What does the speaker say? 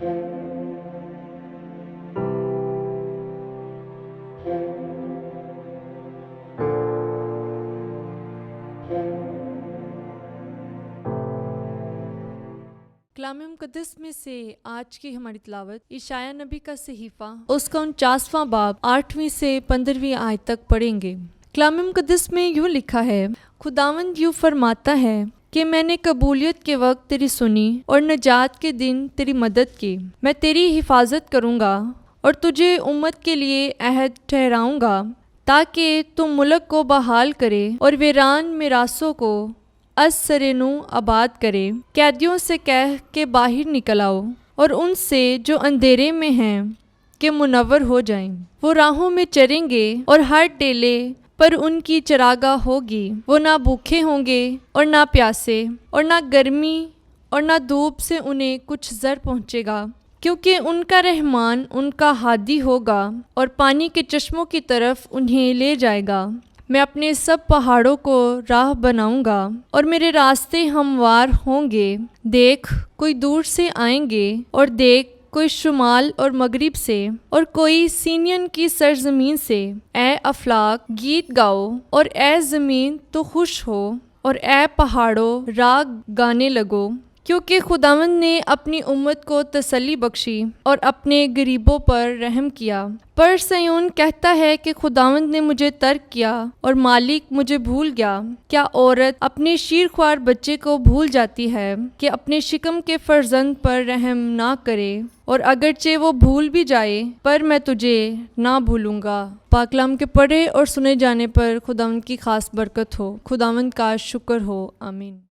کلام مقدس میں سے آج کی ہماری تلاوت اشعیاء نبی کا صحیفہ اس کا 49واں باب 8ویں سے 15ویں آیت تک پڑھیں گے۔ کلام مقدس میں یوں لکھا ہے، خداوند یوں فرماتا ہے کہ میں نے قبولیت کے وقت تیری سنی اور نجات کے دن تیری مدد کی۔ میں تیری حفاظت کروں گا اور تجھے امت کے لیے عہد ٹھہراؤں گا، تاکہ تم ملک کو بحال کرے اور ویران میراثوں کو از سر نو آباد کرے۔ قیدیوں سے کہہ کہ باہر نکل آؤ، اور ان سے جو اندھیرے میں ہیں کہ منور ہو جائیں۔ وہ راہوں میں چریں گے اور ہر ٹیلے پر ان کی چراگاہ ہوگی۔ وہ نہ بھوکے ہوں گے اور نہ پیاسے، اور نہ گرمی اور نہ دھوپ سے انہیں کچھ ضر پہنچے گا، کیونکہ ان کا رحمان ان کا ہادی ہوگا اور پانی کے چشموں کی طرف انہیں لے جائے گا۔ میں اپنے سب پہاڑوں کو راہ بناؤں گا اور میرے راستے ہموار ہوں گے۔ دیکھ، کوئی دور سے آئیں گے، اور دیکھ، کوئی شمال اور مغرب سے، اور کوئی سینین کی سرزمین سے۔ اے افلاک گیت گاؤ، اور اے زمین تو خوش ہو، اور اے پہاڑوں راگ گانے لگو، کیونکہ خداوند نے اپنی امت کو تسلی بخشی اور اپنے غریبوں پر رحم کیا۔ پر صیون کہتا ہے کہ خداوند نے مجھے ترک کیا اور مالک مجھے بھول گیا۔ کیا عورت اپنے شیرخوار بچے کو بھول جاتی ہے کہ اپنے شکم کے فرزند پر رحم نہ کرے؟ اور اگرچہ وہ بھول بھی جائے، پر میں تجھے نہ بھولوں گا۔ پاک کلام کے پڑھے اور سنے جانے پر خداوند کی خاص برکت ہو۔ خداوند کا شکر ہو، آمین۔